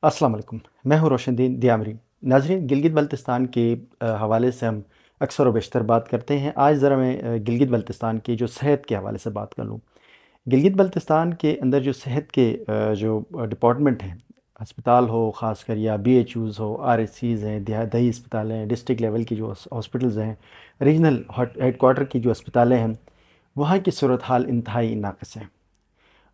अस्सलाम वालेकुम। मैं हूँ रोशनदीन दियामरी। नाज़रीन, गिलगित बल्तिस्तान के हवाले से हम अक्सर व बेशतर बात करते हैं। आज ज़रा मैं गिलगित बल्तिस्तान की जो सेहत के हवाले से बात कर लूँ। गिलगित बल्तिस्तान के अंदर जो सेहत के जो डिपार्टमेंट हैं, अस्पताल हो ख़ासकर या बीएचयूज़ हो, आरएचसीज़ हैं, दही अस्पताल हैं, डिस्ट्रिक्ट लेवल की जो हॉस्पिटल्स हैं, रीजनल हेडक्वार्टर की जो अस्पतालें हैं, वहाँ की सूरत हाल इंतहाई नाक़िस है।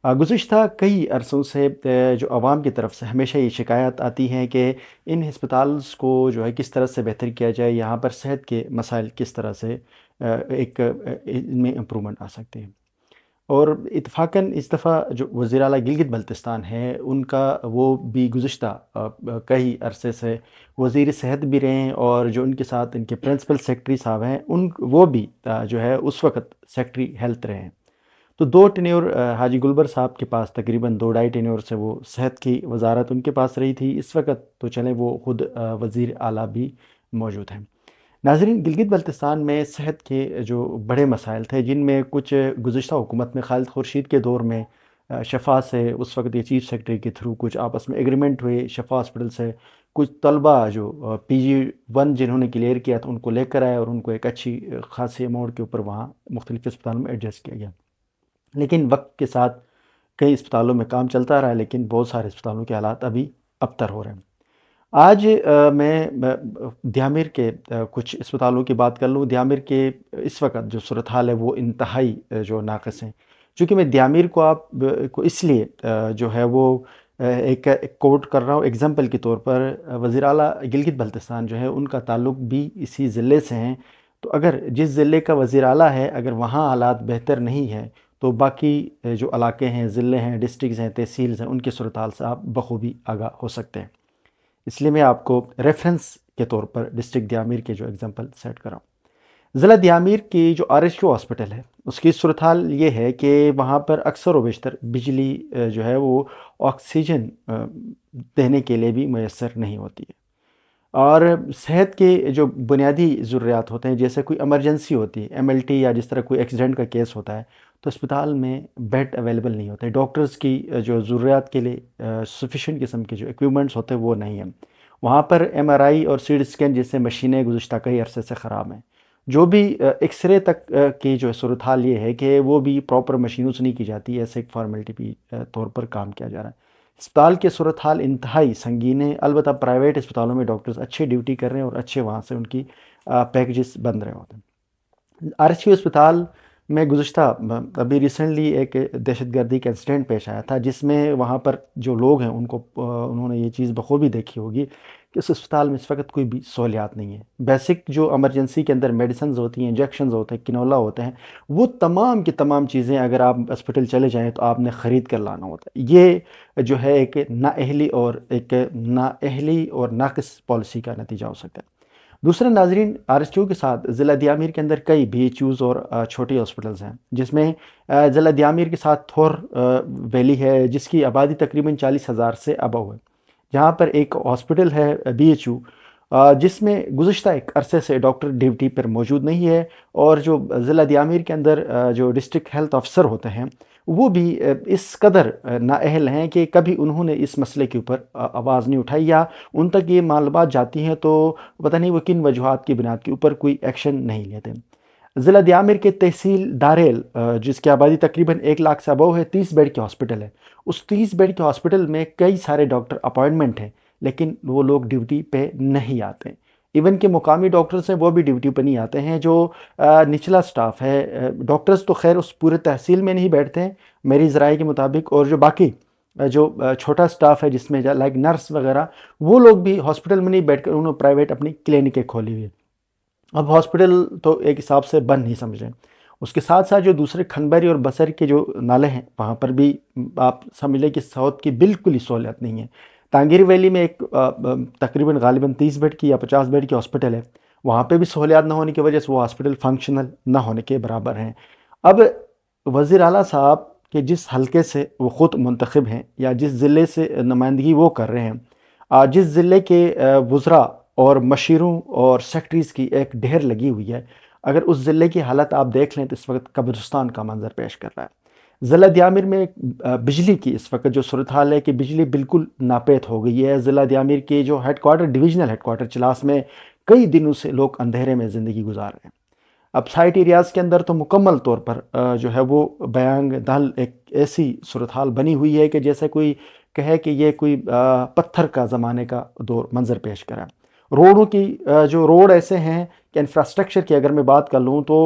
गुज़िश्ता कई अरसों से जो आवाम की तरफ से हमेशा ये शिकायत आती हैं कि इन हस्पताल्स को जो है किस तरह से बेहतर किया जाए, यहाँ पर सेहत के मसाइल किस तरह से इनमें इम्प्रूवमेंट आ सकते हैं। और इत्तफ़ाक़न इस दफ़ा जो वज़ीर आला गिलगित बल्तिस्तान है, उनका वो भी गुज़िश्ता कई अरसे से वज़ीर सेहत भी रहे हैं, और जो उनके साथ इनके प्रिंसिपल सेक्रेटरी साहब हैं, वो भी जो है उस वक़्त सेक्रेटरी हेल्थ रहे हैं। तो दो टेन्योर हाजी गुलबर साहब के पास तकरीबन दो ढाई टेन्योर से वो सेहत की वजारत उनके पास रही थी। इस वक्त तो चलें वो ख़ुद वज़ीर आला भी मौजूद हैं। नाज़रीन, गिलगित बल्तिस्तान में सेहत के जो बड़े मसाइल थे, जिनमें कुछ गुज़िश्ता हुकूमत में खालिद खुर्शीद के दौर में शफ़ा से उस वक्त ये चीफ़ सेक्रेटरी के थ्रू कुछ आपस में एग्रीमेंट हुए शफ़ा हॉस्पिटल से। कुछ तलबा जो PG1 जिन्होंने क्लियर किया था, उनको लेकर आए और उनको एक अच्छी खासी अमाउंट के ऊपर वहाँ मुख्तलिफ़ अस्पतालों में एडजस्ट किया गया। लेकिन वक्त के साथ कई अस्पतालों में काम चलता रहा, लेकिन बहुत सारे अस्पतालों के हालात अभी अबतर हो रहे हैं। आज मैं दियामिर के कुछ अस्पतालों की बात कर लूँ। दियामिर के इस वक्त जो सूरत हाल है वो इंतहाई जो नाक़िस है। चूँकि मैं दियामिर को को इसलिए जो है वो एक कोट कर रहा हूँ एग्ज़ाम्पल के तौर पर। वज़ीर आला गिलगित बल्तिस्तान जो है उनका ताल्लुक भी इसी ज़िले से हैं। तो अगर जिस ज़िले का वज़ीर आला है, अगर वहाँ हालात बेहतर नहीं है, तो बाकी जो इलाके हैं, ज़िले हैं, डिस्ट्रिक्ट्स हैं, तहसील्स हैं, उनकी सूरत हाल से आप बखूबी आगाह हो सकते हैं। इसलिए मैं आपको रेफरेंस के तौर पर डिस्ट्रिक्ट दियामिर के जो एग्ज़ाम्पल सेट कर रहा हूँ। ज़िला दियामिर की जो RHQ हॉस्पिटल है, उसकी सूरत हाल ये है कि वहाँ पर अक्सर व बेशतर बिजली जो है वो ऑक्सीजन देने के लिए भी मैसर नहीं होती है। और सेहत के जो बुनियादी ज़रूरियात होते हैं, जैसे कोई इमरजेंसी होती है, MLT या जिस तरह कोई एक्सीडेंट का केस होता है, तो अस्पताल में बेड अवेलेबल नहीं होते। डॉक्टर्स की जो ज़रूरियात के लिए सफिशिएंट किस्म के जो इक्विपमेंट्स होते हैं वो नहीं हैं। वहाँ पर MRI और CT स्कैन जैसे मशीनें गुज़िश्ता कई अरसे से ख़राब हैं। जो भी एक्सरे तक की जो सूरत हाल ये है कि वो भी प्रॉपर मशीनों से नहीं की जाती, ऐसे एक फॉर्मेलिटी भी तौर पर काम किया जा रहा है। अस्पताल की सूरत हाल इंतहाई संगीन है। अलबत्ता प्राइवेट अस्पतालों में डॉक्टर्स अच्छी ड्यूटी कर रहे हैं और अच्छे वहाँ से उनकी पैकेजेस बन रहे होते हैं। RHQ अस्पताल में गुज़िश्ता अभी रिसेंटली एक दहशतगर्दी का इंसिडेंट पेश आया था, जिसमें वहाँ पर जो लोग हैं उनको उन्होंने ये चीज़ बखूबी देखी होगी कि उस अस्पताल में इस वक्त कोई भी सहूलियात नहीं है। बेसिक जो इमरजेंसी के अंदर मेडिसिन होती हैं, इंजेक्शंस होते हैं, किनोला होते हैं, वो तमाम की तमाम चीज़ें अगर आप हॉस्पिटल चले जाएँ तो आपने ख़रीद कर लाना होता है। ये जो है एक नाअहली और नाक़िस पॉलिसी का नतीजा हो सकता है। दूसरा नाज़रीन, RHQ के साथ ज़िला दियामिर के अंदर कई BHUs और छोटी हॉस्पिटल्स हैं, जिसमें ज़िला दियामिर के साथ थोर वैली है, जिसकी आबादी तकरीबन 40,000 से अबव है। जहाँ पर एक हॉस्पिटल है BHU, जिसमें गुज़िश्ता एक अरसे से डॉक्टर ड्यूटी पर मौजूद नहीं है, और जो ज़िला दियामिर के अंदर जो डिस्ट्रिक्ट हेल्थ ऑफिसर होते हैं, वो भी इस कदर नाअहल हैं कि कभी उन्होंने इस मसले के ऊपर आवाज़ नहीं उठाई, या उन तक ये मालूमात जाती हैं तो पता नहीं वो किन वजूहात की बुनियाद के ऊपर कोई एक्शन नहीं लेते। ज़िला दियामिर के तहसील दारेल जिसकी आबादी तकरीबन 1 लाख से अबव है, 30 बेड की हॉस्पिटल है। उस 30 बेड के हॉस्पिटल में कई सारे डॉक्टर अपॉइंटमेंट हैं, लेकिन वो लोग ड्यूटी पे नहीं आते। इवन के मुकामी डॉक्टर्स हैं, वो भी ड्यूटी पे नहीं आते हैं। जो निचला स्टाफ है, डॉक्टर्स तो खैर उस पूरे तहसील में नहीं बैठते हैं मेरी ज़राए के मुताबिक, और जो बाकी जो छोटा स्टाफ है जिसमें लाइक नर्स वगैरह, वो लोग भी हॉस्पिटल में नहीं बैठकर उन्होंने प्राइवेट अपनी क्लिनिकें खोली हुई है। अब हॉस्पिटल तो एक हिसाब से बंद नहीं समझ रहे। उसके साथ साथ जो दूसरे खनबरी और बसर के जो नाले हैं, वहाँ पर भी आप समझ लें कि सहूलत की बिल्कुल ही सहूलियत नहीं है। तांगीर वैली में एक तकरीबन गालिबन 30 बेड की या 50 बेड की हॉस्पिटल है। वहाँ पे भी सहूलियात ना होने की वजह से वो हॉस्पिटल फंक्शनल ना होने के बराबर हैं। अब वज़ीर आला साहब के जिस हलके से वो ख़ुद मुंतखब हैं, या जिस ज़िले से नुमाइंदगी वो कर रहे हैं, जिस ज़िले के वज़रा और मशीरों और सेक्रेटरीज़ की एक ढेर लगी हुई है, अगर उस ज़िले की हालत आप देख लें तो इस वक्त कब्रिस्तान का मंजर पेश कर रहा है। ضلع دیامر میں بجلی کی اس وقت جو صورتحال ہے کہ بجلی بالکل ناپید ہو گئی ہے۔ ضلع دیامر کے جو headquarter divisional headquarter Chilas میں کئی دنوں سے لوگ اندھیرے میں زندگی گزار رہے ہیں۔ اب سائٹ ایریاز کے اندر تو مکمل طور پر جو ہے وہ بیانگ دل ایک ایسی صورتحال بنی ہوئی ہے کہ جیسے کوئی کہے کہ یہ کوئی پتھر کا زمانے کا دور منظر پیش کرا۔ روڈوں کی جو روڈ ایسے ہیں کہ انفراسٹرکچر کی اگر میں بات کر لوں تو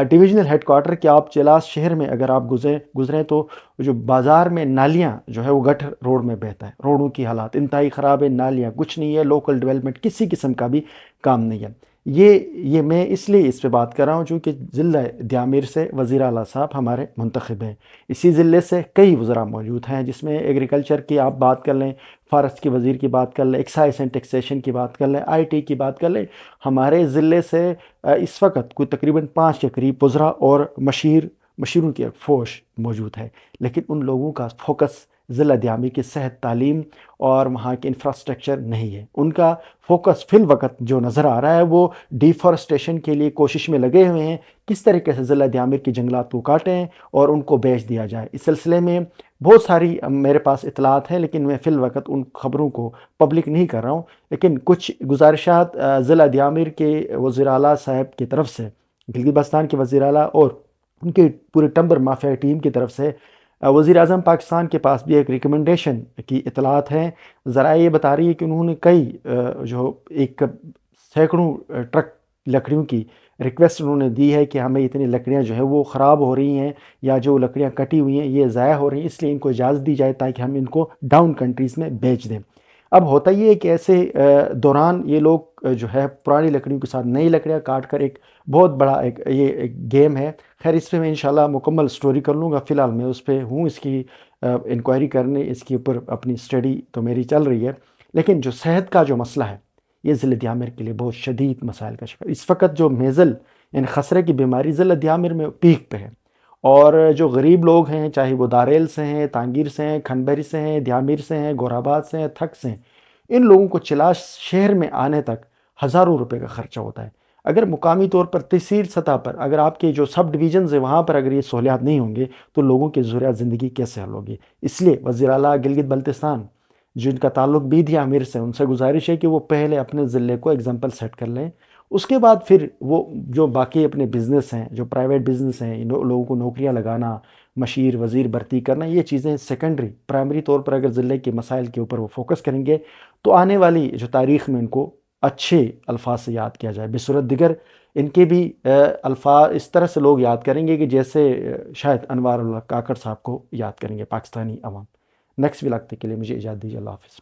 ڈویژنل ہیڈ کوارٹر کے آپ چلاس شہر میں اگر آپ گزریں تو جو بازار میں نالیاں جو ہے وہ گٹر روڈ میں بہتا ہے۔ روڈوں کی حالات انتہائی خراب ہے، نالیاں کچھ نہیں ہے، لوکل ڈیولپمنٹ کسی قسم کا بھی کام نہیں ہے۔ یہ میں اس لیے اس پہ بات کر رہا ہوں چونکہ ضلع دیامر سے وزیر اعلیٰ صاحب ہمارے منتخب ہیں۔ اسی ضلع سے کئی وزراء موجود ہیں، جس میں ایگریکلچر کی آپ بات کر لیں، فارسٹ کے وزیر کی بات کر لیں، ایکسائز اینڈ ٹیکسیشن کی بات کر لیں، آئی ٹی کی بات کر لیں۔ ہمارے ضلع سے اس وقت کوئی تقریباً 5 کے قریب وزراء اور مشیروں کی ایک فوج موجود ہے، لیکن ان لوگوں کا فوکس ضلع دیامر کی صحت، تعلیم اور وہاں کے انفراسٹرکچر نہیں ہے۔ ان کا فوکس فی الوقت جو نظر آ رہا ہے وہ ڈیفارسٹیشن کے لیے کوشش میں لگے ہوئے ہیں، کس طریقے سے ضلع دیامر کی جنگلات کو کاٹیں اور ان کو بیچ دیا جائے۔ اس سلسلے میں بہت ساری میرے پاس اطلاعات ہیں، لیکن میں فی الوقت ان خبروں کو پبلک نہیں کر رہا ہوں، لیکن کچھ گزارشات ضلع دیامر کے وزیر اعلیٰ صاحب کی طرف سے، گلگت بلتستان کے وزیر اعلیٰ اور ان کے پورے ٹمبر مافیا ٹیم کی طرف سے وزیر اعظم پاکستان کے پاس بھی ایک ریکمنڈیشن کی اطلاعات ہیں۔ ذرائع یہ بتا رہی ہے کہ انہوں نے کئی جو ایک سینکڑوں ٹرک لکڑیوں کی ریکویسٹ انہوں نے دی ہے کہ ہمیں اتنی لکڑیاں جو ہیں وہ خراب ہو رہی ہیں یا جو لکڑیاں کٹی ہوئی ہیں یہ ضائع ہو رہی ہیں، اس لیے ان کو اجازت دی جائے تاکہ ہم ان کو ڈاؤن کنٹریز میں بیچ دیں۔ اب ہوتا یہ ہے کہ ایسے دوران یہ لوگ جو ہے پرانی لکڑیوں کے ساتھ نئی لکڑیاں کاٹ کر ایک بہت بڑا ایک گیم ہے۔ خیر اس پہ میں انشاءاللہ مکمل سٹوری کر لوں گا، فی الحال میں اس پہ ہوں، اس کی انکوائری کرنے، اس کے اوپر اپنی اسٹڈی تو میری چل رہی ہے۔ لیکن جو صحت کا جو مسئلہ ہے یہ ضلع دیامر کے لیے بہت شدید مسائل کا شکار۔ اس وقت جو میزل یعنی خسرے کی بیماری ضلع دیامر میں پیک پہ ہے، اور جو غریب لوگ ہیں چاہے وہ داریل سے ہیں، تانگیر سے ہیں، کھنبری سے ہیں، دیامر سے ہیں، گورآباد سے ہیں، تھک سے ہیں، ان لوگوں کو چلاش شہر میں آنے تک ہزاروں روپے کا خرچہ ہوتا ہے۔ اگر مقامی طور پر تحصیل سطح پر اگر آپ کے جو سب ڈویژنز ہیں وہاں پر اگر یہ سہولیات نہیں ہوں گے تو لوگوں کی ضروریات زندگی کیسے حل ہوگی؟ اس لیے وزیر اعلیٰ گلگت بلتستان جن کا تعلق بھی دیامر سے، ان سے گزارش ہے کہ وہ پہلے اپنے ضلع کو ایگزامپل سیٹ کر لیں، اس کے بعد پھر وہ جو باقی اپنے بزنس ہیں، جو پرائیویٹ بزنس ہیں، لوگوں کو نوکریاں لگانا، مشیر وزیر بھرتی کرنا، یہ چیزیں سیکنڈری، پرائمری طور پر اگر ضلع کے مسائل کے اوپر وہ فوکس کریں گے تو آنے والی جو تاریخ میں ان کو اچھے الفاظ سے یاد کیا جائے۔ بصورت دیگر ان کے بھی الفاظ اس طرح سے لوگ یاد کریں گے کہ جیسے شاید انوار اللہ کاکڑ صاحب کو یاد کریں گے پاکستانی عوام۔ نیکسٹ ولاگ تک کے لیے مجھے اجازت دیجیے، اللہ حافظ۔